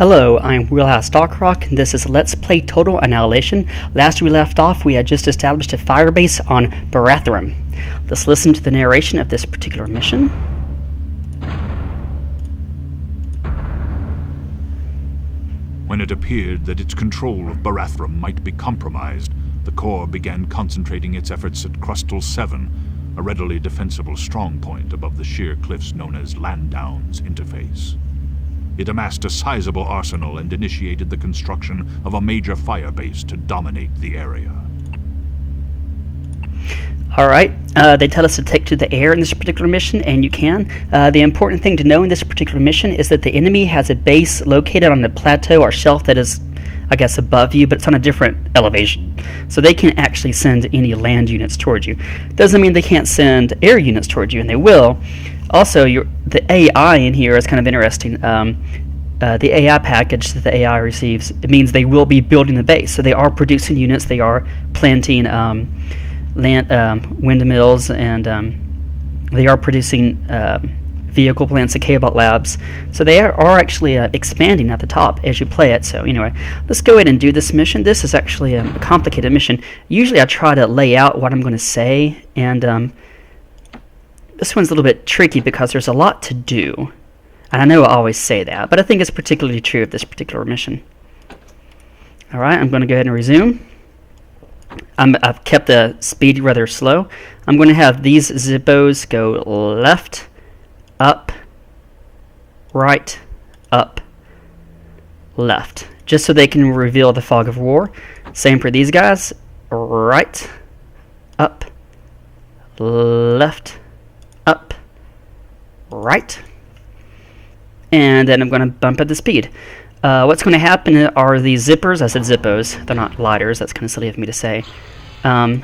Hello, I'm Wheelhouse Darkrock, and this is Let's Play Total Annihilation. Last we left off, we had just established a firebase on Barathrum. Let's listen to the narration of this particular mission. When it appeared that its control of Barathrum might be compromised, the Corps began concentrating its efforts at Crustal 7, a readily defensible strongpoint above the sheer cliffs known as Landowns Interface. It amassed a sizable arsenal and initiated the construction of a major firebase to dominate the area. Alright, they tell us to take to the air in this particular mission, and you can. The important thing to know in this particular mission is that the enemy has a base located on the plateau or shelf that is, I guess, above you, but it's on a different elevation. So they can't actually send any land units towards you. Doesn't mean they can't send air units towards you, and they will. Also, the AI in here is kind of interesting. The AI package that the AI receives, it means they will be building the base. So they are producing units, they are planting windmills, and they are producing vehicle plants and K-Bot labs. So they are actually expanding at the top as you play it. So anyway, let's go ahead and do this mission. This is actually a complicated mission. Usually I try to lay out what I'm going to say, and this one's a little bit tricky because there's a lot to do. And I know I always say that, but I think it's particularly true of this particular mission. Alright, I'm going to go ahead and resume. I've kept the speed rather slow. I'm going to have these zippos go left, up, right, up, left. Just so they can reveal the fog of war. Same for these guys. Right, up, left, up, right, and then I'm going to bump up the speed. What's going to happen are these zippers. I said zippos. They're not lighters. That's kind of silly of me to say. Let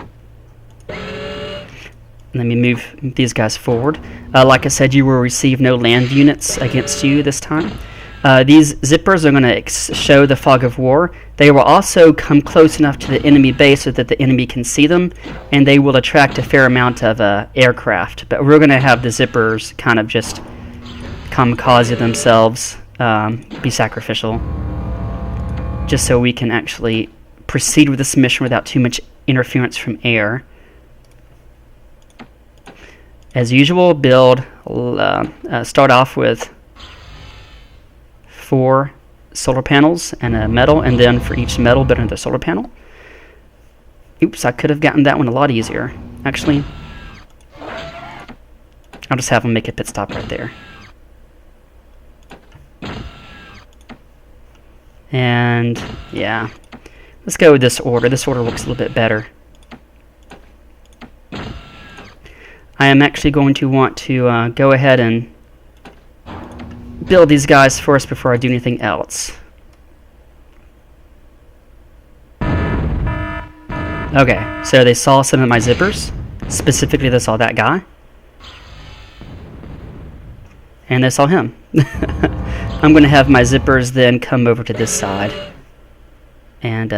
me move these guys forward. Like I said, you will receive no land units against you this time. These zippers are going to show the fog of war. They will also come close enough to the enemy base so that the enemy can see them, and they will attract a fair amount of aircraft. But we're going to have the zippers kind of just kamikaze themselves, be sacrificial, just so we can actually proceed with this mission without too much interference from air. As usual, start off with 4 solar panels and a metal, and then for each metal build another solar panel. Oops, I could have gotten that one a lot easier. Actually, I'll just have them make a pit stop right there. And yeah, let's go with this order. This order looks a little bit better. I am actually going to want to go ahead and build these guys first before I do anything else. Okay, so they saw some of my zippers. Specifically, they saw that guy. And they saw him. I'm going to have my zippers then come over to this side. And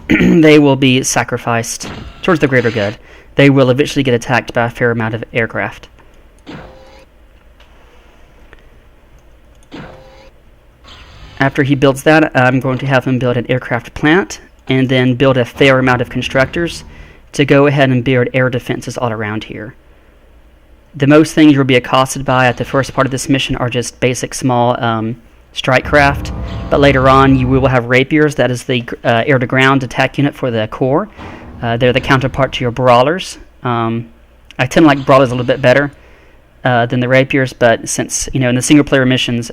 they will be sacrificed towards the greater good. They will eventually get attacked by a fair amount of aircraft. After he builds that, I'm going to have him build an aircraft plant and then build a fair amount of constructors to go ahead and build air defenses all around here. The most things you'll be accosted by at the first part of this mission are just basic small strike craft, but later on you will have rapiers. That is the air-to-ground attack unit for the Corps. They're the counterpart to your brawlers. I tend to like brawlers a little bit better than the rapiers, but since, in the single-player missions,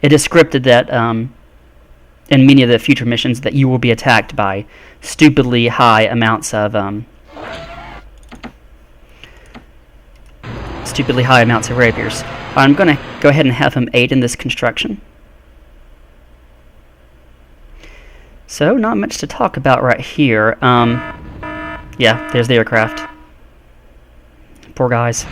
it is scripted that in many of the future missions that you will be attacked by stupidly high amounts of rapiers. I'm going to go ahead and have him aid in this construction. So, not much to talk about right here. Yeah, there's the aircraft. Poor guys.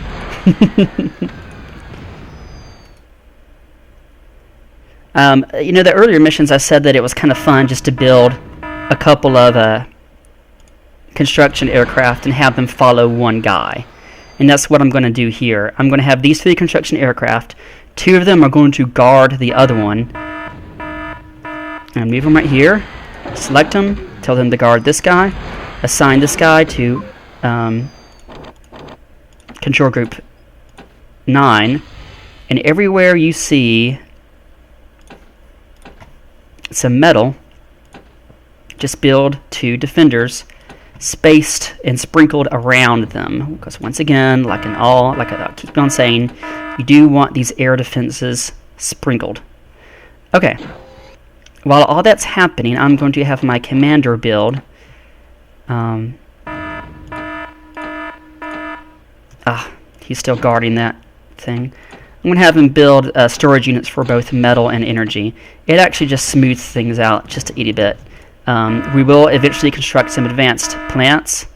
The earlier missions I said that it was kind of fun just to build a couple of construction aircraft and have them follow one guy. And that's what I'm going to do here. I'm going to have these 3 construction aircraft 2 of them are going to guard the other one. And move them right here. Select them. Tell them to guard this guy. Assign this guy to control group 9. And everywhere you see some metal, just build 2 defenders spaced and sprinkled around them. Because once again, like I keep on saying, you do want these air defenses sprinkled. Okay. While all that's happening, I'm going to have my commander build. He's still guarding that thing. I'm going to have him build storage units for both metal and energy. It actually just smooths things out just a itty bit. We will eventually construct some advanced plants,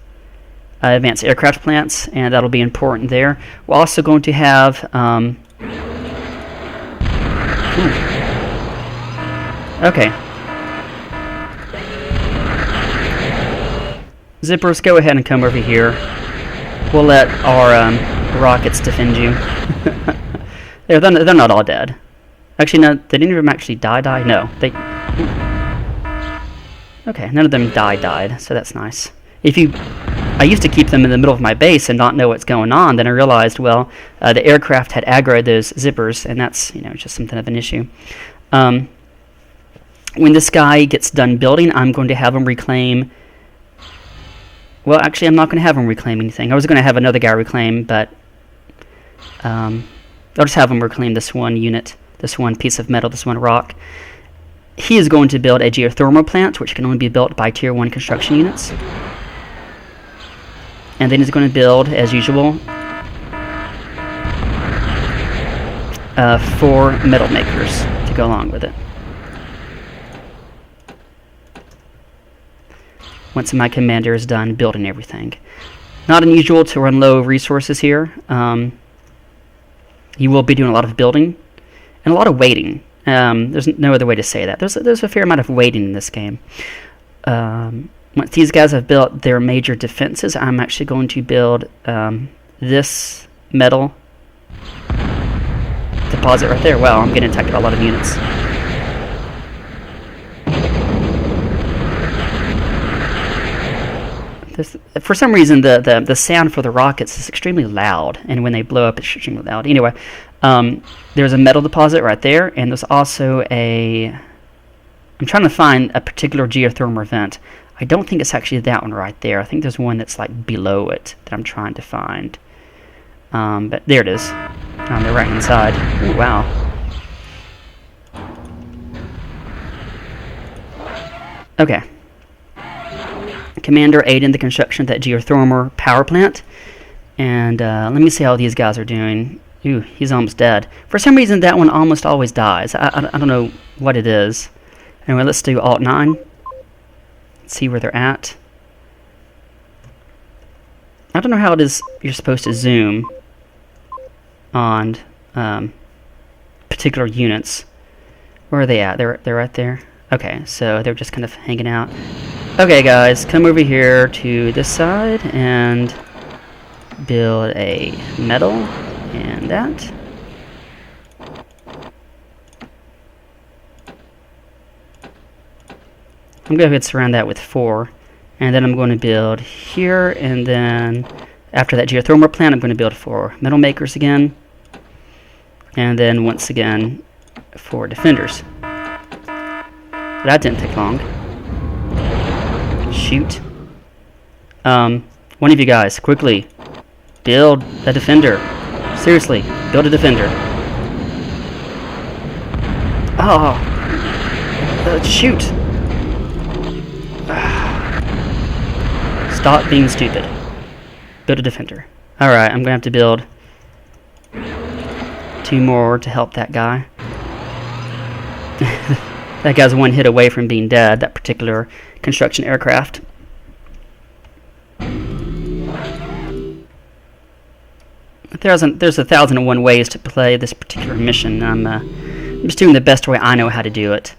advanced aircraft plants, and that'll be important there. We're also going to have... Okay. Zippers, go ahead and come over here. We'll let our rockets defend you. they're not all dead. Actually, no. Did any of them actually die? No. Okay, none of them died, so that's nice. I used to keep them in the middle of my base and not know what's going on. Then I realized, well, the aircraft had aggroed those zippers, and that's just something of an issue. When this guy gets done building, I'm going to have him reclaim... Well, actually, I'm not going to have him reclaim anything. I was going to have another guy reclaim, but... I'll just have him reclaim this one unit, this one piece of metal, this one rock. He is going to build a geothermal plant, which can only be built by Tier 1 construction units. And then he's going to build, as usual, 4 metal makers to go along with it. Once my commander is done building everything. Not unusual to run low of resources here. You will be doing a lot of building and a lot of waiting. There's no other way to say that. There's a fair amount of waiting in this game. Once these guys have built their major defenses, I'm actually going to build this metal deposit right there. Wow, I'm getting attacked by a lot of units. For some reason, the sound for the rockets is extremely loud, and when they blow up, it's extremely loud. Anyway, there's a metal deposit right there, and there's also a... I'm trying to find a particular geothermal vent. I don't think it's actually that one right there. I think there's one that's like below it that I'm trying to find. But there it is, on the right-hand side. Ooh, wow. Okay. Commander aid in the construction of that geothermal power plant. And let me see how these guys are doing. Ooh, he's almost dead. For some reason, that one almost always dies. I don't know what it is. Anyway, let's do Alt 9. Let's see where they're at. I don't know how it is you're supposed to zoom on particular units. Where are they at? They're right there. Okay, so they're just kind of hanging out. Okay, guys, come over here to this side and build a metal and that. I'm going to surround that with 4, and then I'm going to build here, and then after that geothermal plant, I'm going to build 4 metal makers again, and then once again 4 defenders. That didn't take long. Shoot. One of you guys, quickly, build a defender. Seriously, build a defender. Oh, shoot. Stop being stupid. Build a defender. Alright, I'm going to have to build 2 more to help that guy. That guy's 1 hit away from being dead, that particular construction aircraft. There's 1,001 ways to play this particular mission. I'm just doing the best way I know how to do it.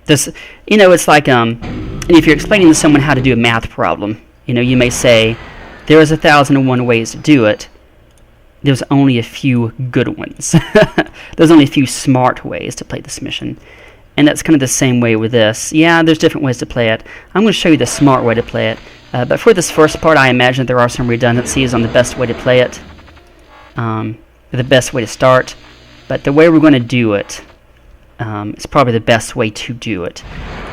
It's like if you're explaining to someone how to do a math problem, you may say there is 1,001 ways to do it, there's only a few good ones. There's only a few smart ways to play this mission. And that's kind of the same way with this. Yeah, there's different ways to play it. I'm going to show you the smart way to play it. But for this first part, I imagine there are some redundancies on the best way to play it. The best way to start. But the way we're going to do it is probably the best way to do it.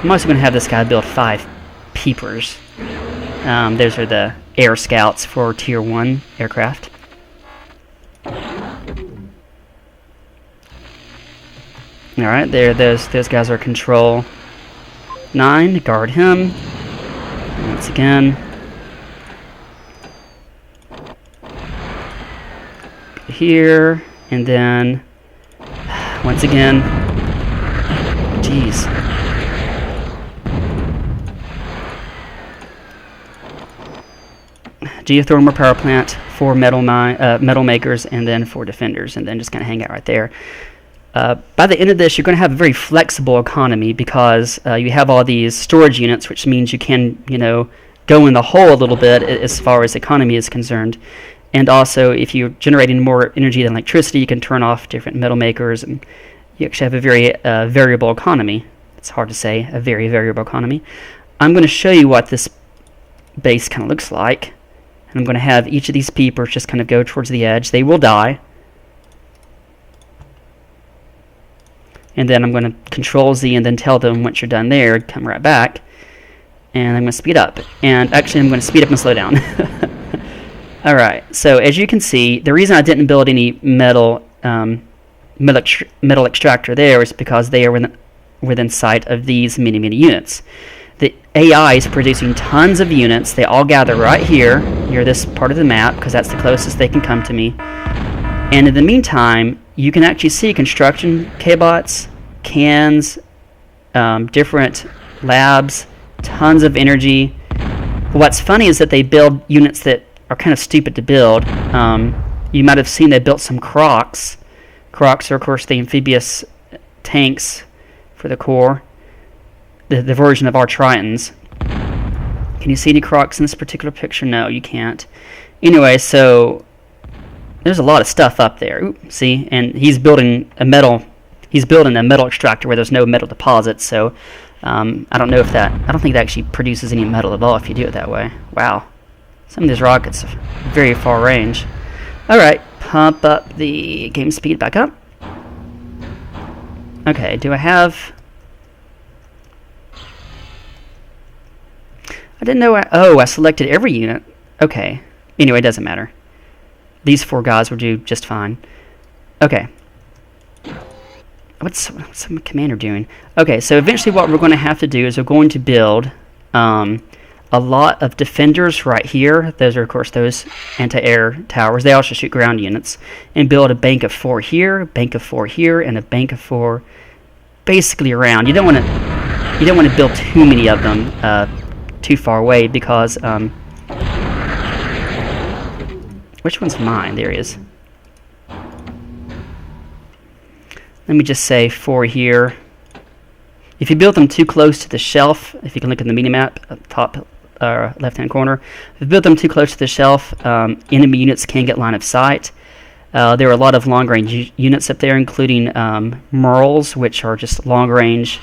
I'm also going to have this guy build 5 peepers. Those are the air scouts for Tier 1 aircraft. Alright, there, those guys are Control 9, guard him. Once again. Here, and then, once again, jeez. Geothermal power plant, 4 metal makers, and then 4 defenders, and then just kind of hang out right there. By the end of this, you're going to have a very flexible economy because you have all these storage units, which means you can, go in the hole a little bit as far as economy is concerned. And also, if you're generating more energy than electricity, you can turn off different metal makers, and you actually have a very variable economy. It's hard to say, a very variable economy. I'm going to show you what this base kind of looks like. And I'm going to have each of these peepers just kind of go towards the edge. They will die. And then I'm going to Control Z and then tell them once you're done there, come right back. And I'm going to speed up. And actually, I'm going to speed up and slow down. Alright, so as you can see, the reason I didn't build any metal extractor there is because they are within sight of these many units. The AI is producing tons of units. They all gather right here near this part of the map because that's the closest they can come to me. And in the meantime, you can actually see construction K-bots, cans, different labs, tons of energy. What's funny is that they build units that are kind of stupid to build. You might have seen they built some Crocs. Crocs are, of course, the amphibious tanks for the Corps. The version of our Tritons. Can you see any Crocs in this particular picture? No, you can't. Anyway, so there's a lot of stuff up there. Ooh, see, and he's building a metal extractor where there's no metal deposits. So I don't know if that. I don't think that actually produces any metal at all if you do it that way. Wow, some of these rockets are very far range. All right, pump up the game speed back up. Okay, do I have? I didn't know. I selected every unit. Okay. Anyway, it doesn't matter. These 4 guys will do just fine. Okay. What's my commander doing? Okay, so eventually what we're going to have to do is we're going to build a lot of defenders right here. Those are, of course, those anti-air towers. They also shoot ground units. And build a bank of 4 here, bank of 4 here, and a bank of 4 basically around. You don't want to build too many of them too far away because which one's mine? There he is. Let me just say 4 here. If you build them too close to the shelf, if you can look at the mini-map at the top left-hand corner, if you build them too close to the shelf, enemy units can get line of sight. There are a lot of long-range units up there, including Merles, which are just long-range.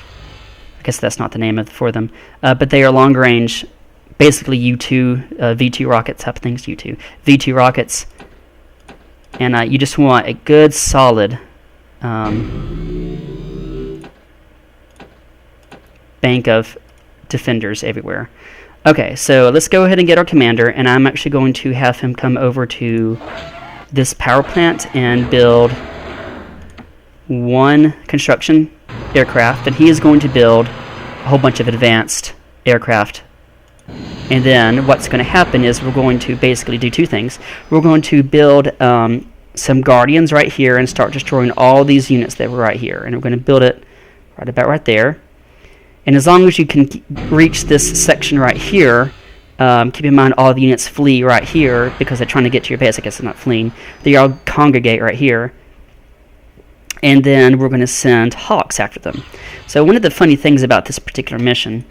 I guess that's not the name for them, but they are long-range, basically U2, V2 rocket type things, V2 rockets, and you just want a good solid bank of defenders everywhere. Okay, so let's go ahead and get our commander, and I'm actually going to have him come over to this power plant and build 1 construction aircraft, and he is going to build a whole bunch of advanced aircraft. And then what's going to happen is we're going to basically do 2 things. We're going to build some Guardians right here and start destroying all these units that were right here. And we're going to build it right about right there. And as long as you can reach this section right here, keep in mind all the units flee right here because they're trying to get to your base. I guess they're not fleeing. They all congregate right here. And then we're going to send Hawks after them. So one of the funny things about this particular mission,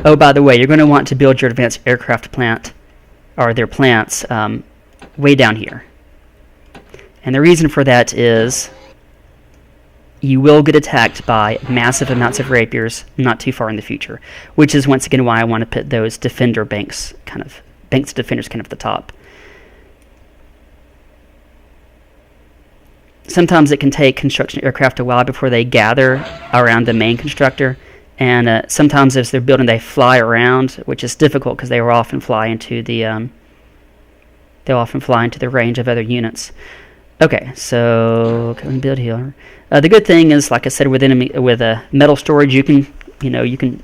oh, by the way, you're going to want to build your advanced aircraft plant, or their plants, way down here. And the reason for that is you will get attacked by massive amounts of rapiers not too far in the future, which is once again why I want to put those defender banks of defenders kind of at the top. Sometimes it can take construction aircraft a while before they gather around the main constructor, and sometimes as they're building they fly around, which is difficult because they will often fly into the range of other units. Okay, so can we build here? The good thing is, like I said, with metal storage, you can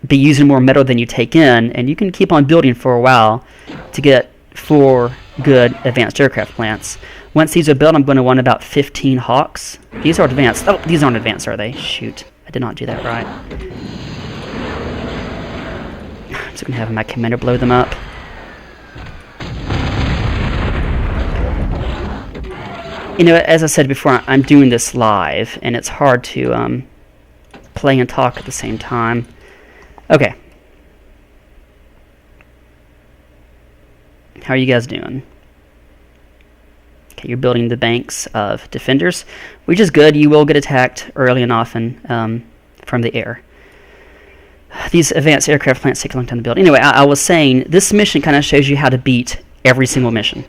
be using more metal than you take in, and you can keep on building for a while to get 4 good advanced aircraft plants. Once these are built, I'm going to want about 15 Hawks. These are advanced. Oh, these aren't advanced, are they? Shoot, I did not do that right. I'm just going to have my commander blow them up. As I said before, I'm doing this live, and it's hard to play and talk at the same time. Okay. How are you guys doing? Okay, you're building the banks of defenders, which is good. You will get attacked early and often from the air. These advanced aircraft plants take a long time to build. Anyway, I was saying, this mission kind of shows you how to beat every single mission.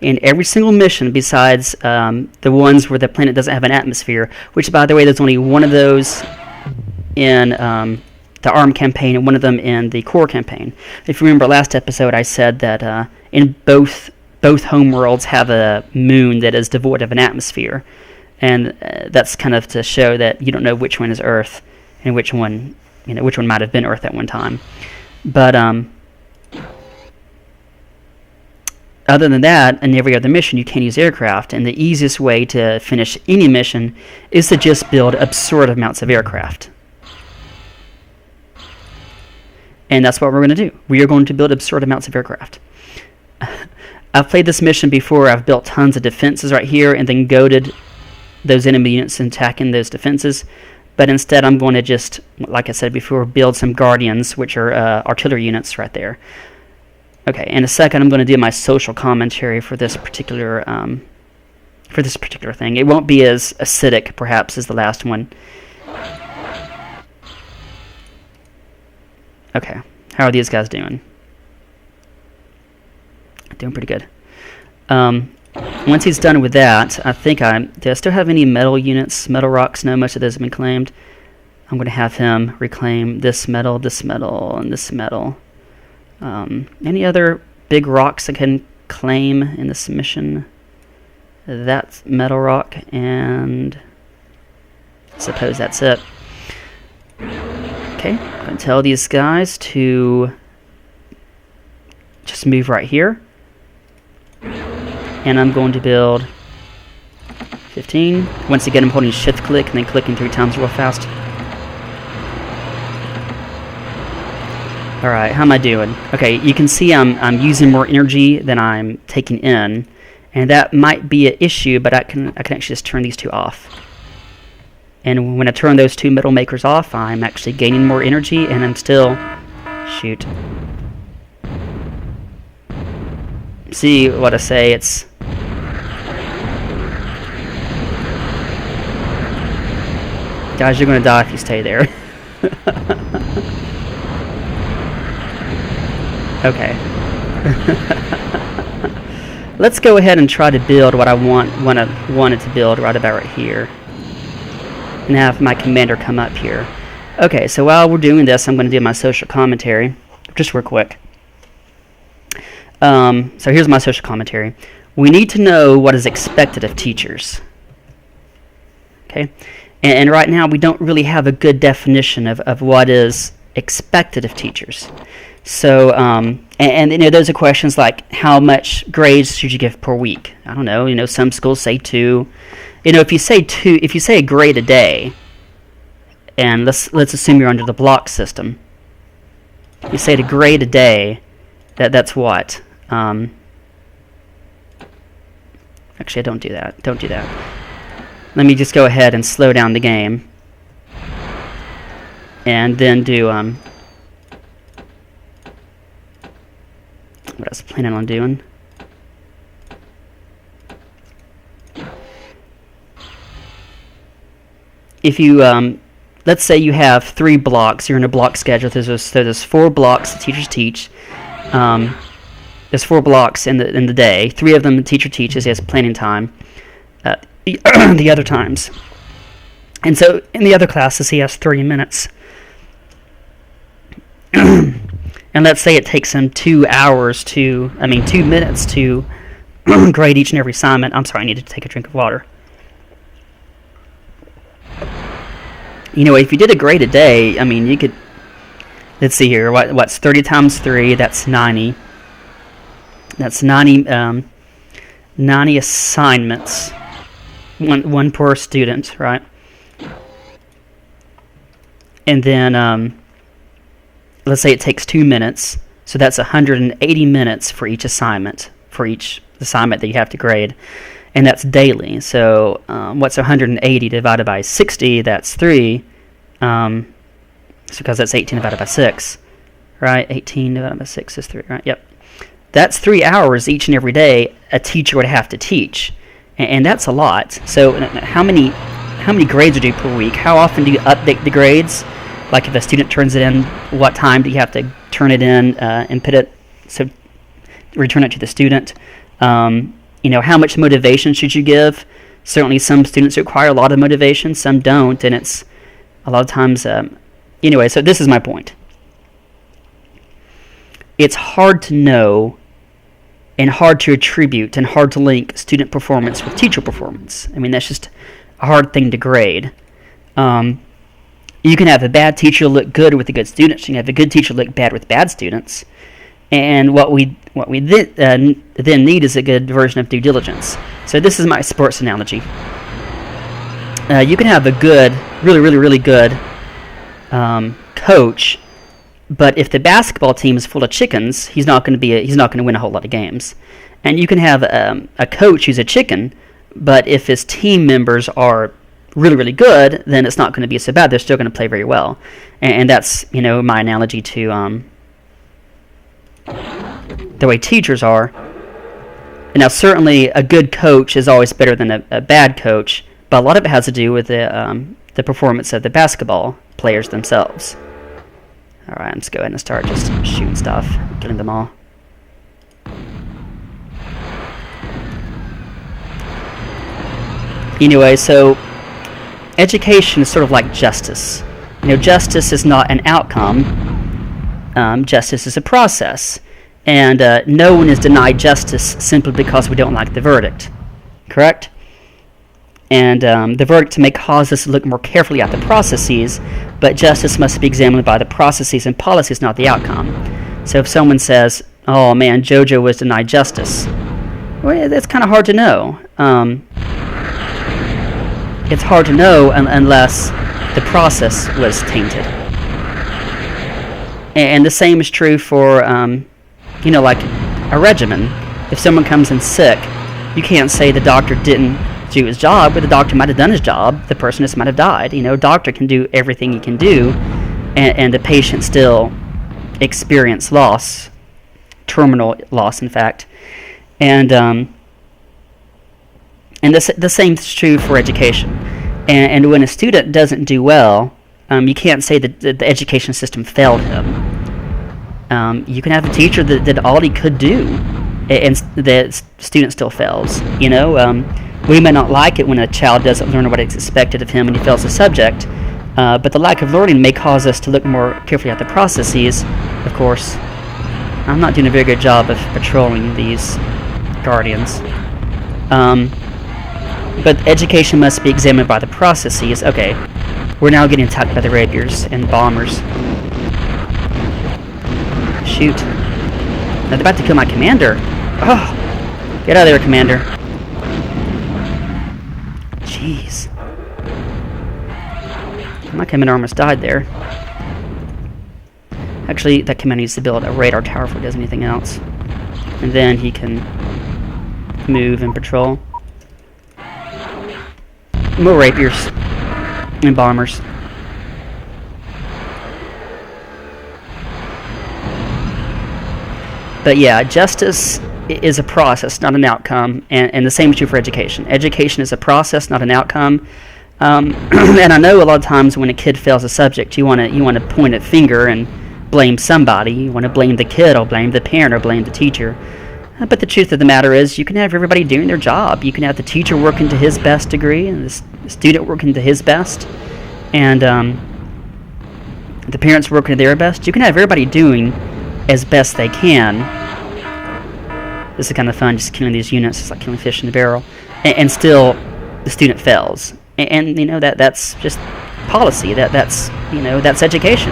In every single mission, besides the ones where the planet doesn't have an atmosphere, which, by the way, there's only one of those in the ARM campaign and one of them in the core campaign. If you remember last episode, I said that in both homeworlds have a moon that is devoid of an atmosphere, and that's kind of to show that you don't know which one is Earth and which one might have been Earth at one time. But other than that, in every other mission, you can use aircraft, and the easiest way to finish any mission is to just build absurd amounts of aircraft. And that's what we're going to do. We are going to build absurd amounts of aircraft. I've played this mission before. I've built tons of defenses right here and then goaded those enemy units and attacking those defenses. But instead, I'm going to just, like I said before, build some Guardians, which are artillery units right there. Okay, in a second, I'm going to do my social commentary for this particular thing. It won't be as acidic, perhaps, as the last one. Okay, how are these guys doing? Doing pretty good. Once he's done with that, I think do I still have any metal units, metal rocks? No, most of those have been claimed. I'm going to have him reclaim this metal, and this metal. Any other big rocks I can claim in this mission? That's metal rock, and I suppose that's it. Okay, I'm going to tell these guys to just move right here. And I'm going to build 15. Once again, I'm holding shift click and then clicking 3 times real fast. Alright, how am I doing? Okay, you can see I'm using more energy than I'm taking in, and that might be an issue, but I can actually just turn these 2 off. And when I turn those 2 metal makers off, I'm actually gaining more energy, and I'm still... Shoot. See what I say? It's... Guys, you're going to die if you stay there. Okay. Let's go ahead and try to build what I wanted to build right about right here. And have my commander come up here. Okay, so while we're doing this, I'm going to do my social commentary. Just real quick. So here's my social commentary. We need to know what is expected of teachers. Okay? And right now, we don't really have a good definition of what is expected of teachers. So, those are questions like, how much grades should you give per week? I don't know. Some schools say 2. If you say a grade a day, and let's assume you're under the block system. If you say a grade a day, that's what? Actually, don't do that. Don't do that. Let me just go ahead and slow down the game, and then do what I was planning on doing. if you let's say you have 3 blocks, you're in a block schedule. There's 4 blocks the teachers teach. There's 4 blocks in the day. 3 of them the teacher teaches. He has planning time. The other times, and so in the other classes he has 30 minutes. And let's say it takes him 2 minutes to grade each and every assignment. I'm sorry, I need to take a drink of water. If you did a grade a day, you could, let's see here, what's 30 times 3, that's 90. That's 90 assignments, one per student, right? And then, let's say it takes 2 minutes, so that's 180 minutes for each assignment that you have to grade, and that's daily. So what's 180 divided by 60? That's 3, because that's 18 divided by 6, right? 18 divided by 6 is 3, right? Yep. That's 3 hours each and every day a teacher would have to teach, and that's a lot. So how many grades are due per week? How often do you update the grades? Like if a student turns it in, what time do you have to turn it in and return it to the student? How much motivation should you give? Certainly some students require a lot of motivation, some don't, and it's a lot of times... anyway, so this is my point. It's hard to know and hard to attribute and hard to link student performance with teacher performance. That's just a hard thing to grade. You can have a bad teacher look good with a good student. You can have a good teacher look bad with bad students. And what we then need is a good version of due diligence. So this is my sports analogy. You can have a good, really good coach, but if the basketball team is full of chickens, he's not going to win a whole lot of games. And you can have a coach who's a chicken, but if his team members are really good, then it's not going to be so bad. They're still going to play very well, and that's my analogy to the way teachers are. Now, certainly a good coach is always better than a bad coach, but a lot of it has to do with the performance of the basketball players themselves. All right, let's go ahead and start just shooting stuff, killing them all. Anyway, so education is sort of like justice. Justice is not an outcome. Justice is a process. And no one is denied justice simply because we don't like the verdict. Correct? And the verdict may cause us to look more carefully at the processes, but justice must be examined by the processes and policies, not the outcome. So if someone says, oh man, JoJo was denied justice, well, that's kind of hard to know. It's hard to know unless the process was tainted. And the same is true for, like a regimen. If someone comes in sick, you can't say the doctor didn't do his job, but the doctor might have done his job. The person just might have died. Doctor can do everything he can do, and the patient still experience loss, terminal loss, in fact. And the same is true for education. And when a student doesn't do well, you can't say that the education system failed him. You can have a teacher that did all he could do, and the student still fails. We may not like it when a child doesn't learn what is expected of him and he fails the subject, but the lack of learning may cause us to look more carefully at the processes. Of course, I'm not doing a very good job of patrolling these guardians. But education must be examined by the processes. Okay, we're now getting attacked by the rapiers and bombers. Shoot. They're about to kill my commander. Oh, get out of there, commander. Jeez. My commander almost died there. Actually, that commander needs to build a radar tower before he does anything else. And then he can move and patrol. More rapiers and bombers. But yeah, justice is a process, not an outcome, and the same is true for education. Education is a process, not an outcome. And I know a lot of times when a kid fails a subject, you want to point a finger and blame somebody. You want to blame the kid, or blame the parent, or blame the teacher. But the truth of the matter is, you can have everybody doing their job. You can have the teacher working to his best degree, and the student working to his best, and the parents working to their best. You can have everybody doing as best they can. This is kind of fun, just killing these units. It's like killing fish in a barrel, and still the student fails. And that's just policy. That's education.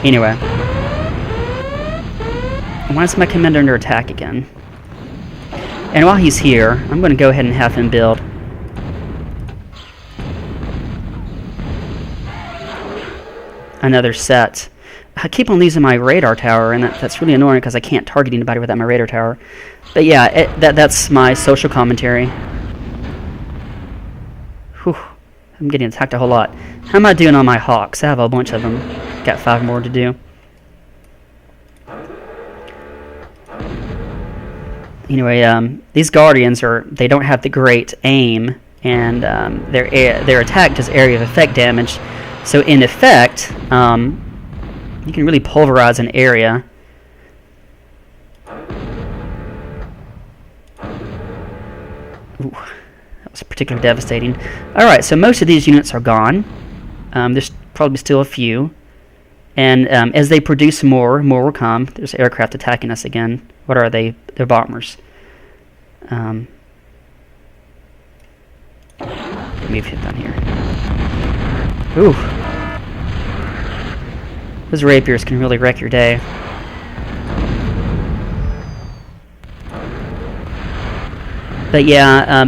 Anyway, why is my commander under attack again? And while he's here, I'm going to go ahead and have him build another set. I keep on losing my radar tower, and that's really annoying because I can't target anybody without my radar tower. But yeah, that's my social commentary. Whew, I'm getting attacked a whole lot. How am I doing on my hawks? I have a bunch of them. Got 5 more to do. Anyway, these guardians they don't have the great aim, and their attack does area of effect damage. So in effect, you can really pulverize an area. Ooh, that was particularly devastating. Alright, so most of these units are gone. There's probably still a few. And as they produce more will come. There's aircraft attacking us again. What are they? They're bombers. Let me hit down here. Ooh. Those rapiers can really wreck your day. But yeah,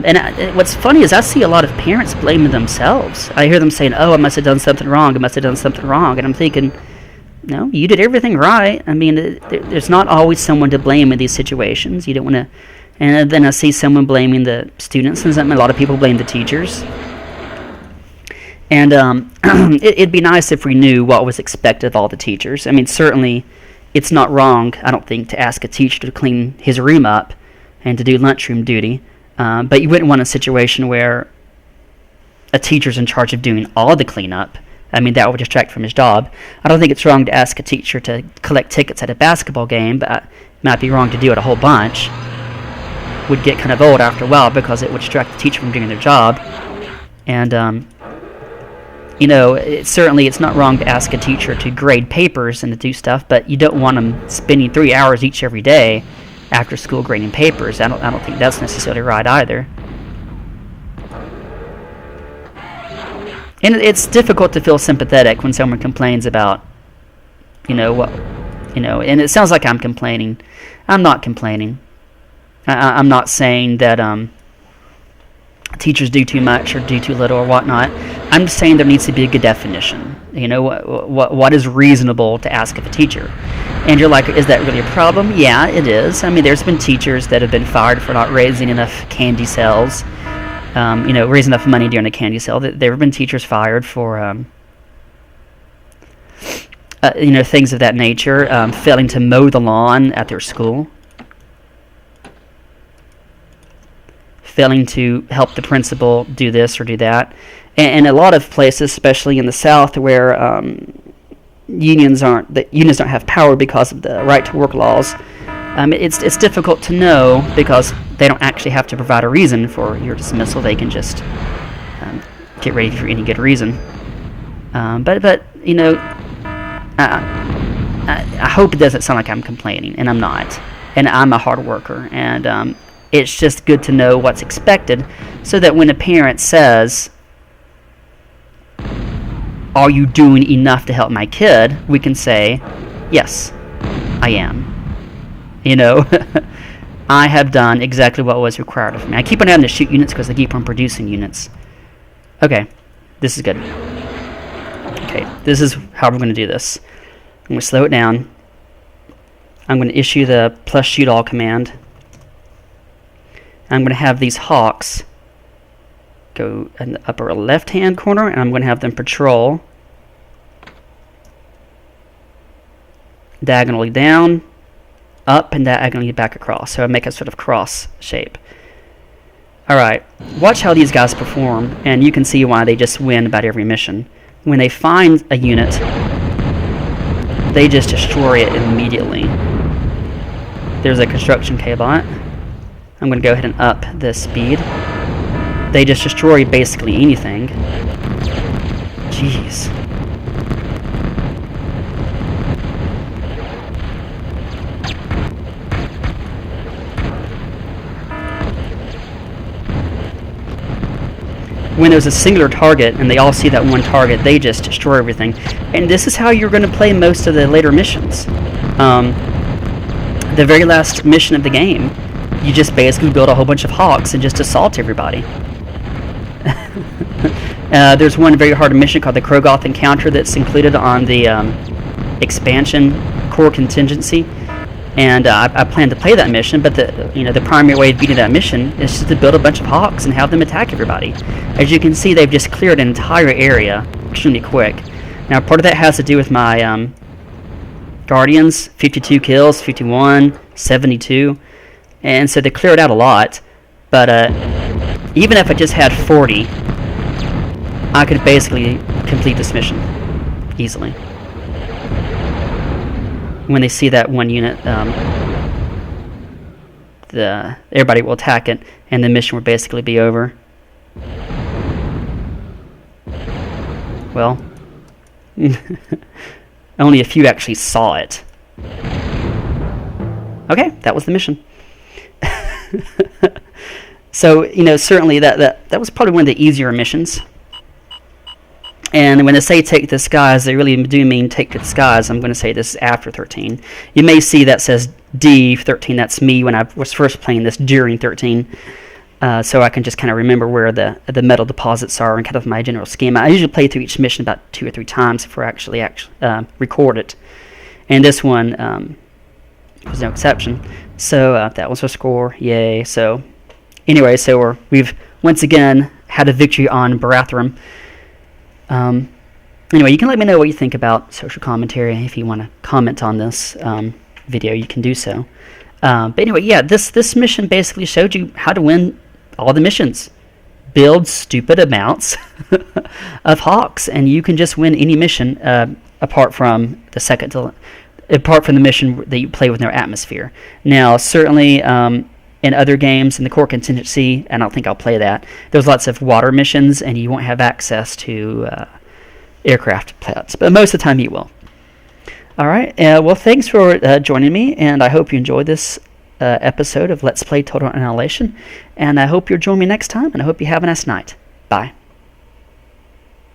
what's funny is I see a lot of parents blaming themselves. I hear them saying, "Oh, I must have done something wrong. I must have done something wrong." And I'm thinking, no, you did everything right. I mean, there's not always someone to blame in these situations. You don't want to. And then I see someone blaming the students, and a lot of people blame the teachers. And it'd be nice if we knew what was expected of all the teachers. I mean, certainly, it's not wrong, I don't think, to ask a teacher to clean his room up and to do lunchroom duty. But you wouldn't want a situation where a teacher's in charge of doing all the cleanup. I mean, that would distract from his job. I don't think it's wrong to ask a teacher to collect tickets at a basketball game, but it might be wrong to do it a whole bunch. Would get kind of old after a while because it would distract the teacher from doing their job. And, it's not wrong to ask a teacher to grade papers and to do stuff, but you don't want them spending 3 hours each every day after school grading papers. I don't think that's necessarily right either. And it's difficult to feel sympathetic when someone complains about, and it sounds like I'm complaining. I'm not complaining. I'm not saying that teachers do too much or do too little or whatnot. I'm just saying there needs to be a good definition. What is reasonable to ask of a teacher? And you're like, is that really a problem? Yeah, it is. I mean, there's been teachers that have been fired for not raising enough candy sales. Raise enough money during a candy sale. There have been teachers fired for, things of that nature, failing to mow the lawn at their school, failing to help the principal do this or do that. And a lot of places, especially in the South, where unions don't have power because of the right-to-work laws, it's difficult to know because they don't actually have to provide a reason for your dismissal. They can just get ready for any good reason. But I hope it doesn't sound like I'm complaining, and I'm not. And I'm a hard worker, and it's just good to know what's expected so that when a parent says, "Are you doing enough to help my kid?" we can say, "Yes, I am." I have done exactly what was required of me. I keep on having to shoot units because they keep on producing units. Okay, this is good. Okay, this is how we're going to do this. I'm going to slow it down. I'm going to issue the plus shoot all command. I'm going to have these hawks go in the upper left hand corner, and I'm going to have them patrol diagonally down, up, and diagonally back across. So I make a sort of cross shape. Alright, watch how these guys perform, and you can see why they just win about every mission. When they find a unit, they just destroy it immediately. There's a construction K-bot. I'm going to go ahead and up the speed. They just destroy basically anything. Jeez. When there's a singular target and they all see that one target, they just destroy everything. And this is how you're going to play most of the later missions. The very last mission of the game, you just basically build a whole bunch of hawks and just assault everybody. There's one very hard mission called the Krogoth Encounter that's included on the expansion core contingency. And I plan to play that mission, but the primary way of beating that mission is just to build a bunch of hawks and have them attack everybody. As you can see, they've just cleared an entire area extremely quick. Now, part of that has to do with my Guardians, 52 kills, 51, 72, and so they cleared out a lot. But even if I just had 40, I could basically complete this mission easily. When they see that one unit, everybody will attack it, and the mission will basically be over. Well, only a few actually saw it. Okay, that was the mission. So, certainly that was probably one of the easier missions. And when they say take the skies, they really do mean take the skies. I'm going to say this is after 13. You may see that says D13. That's me when I was first playing this during 13. So I can just kind of remember where the metal deposits are and kind of my general schema. I usually play through each mission about 2 or 3 times before I actually record it. And this one was no exception. So that was our score. Yay. So anyway, we've once again had a victory on Barathrum. Anyway, you can let me know what you think about social commentary. If you want to comment on this video, you can do so. But anyway, yeah, this mission basically showed you how to win all the missions. Build stupid amounts of hawks, and you can just win any mission apart from the mission that you play with no atmosphere. Now, certainly, in other games, in the core contingency, I don't think I'll play that. There's lots of water missions, and you won't have access to aircraft plots. But most of the time, you will. All right. Well, thanks for joining me, and I hope you enjoyed this episode of Let's Play Total Annihilation. And I hope you'll join me next time, and I hope you have a nice night. Bye.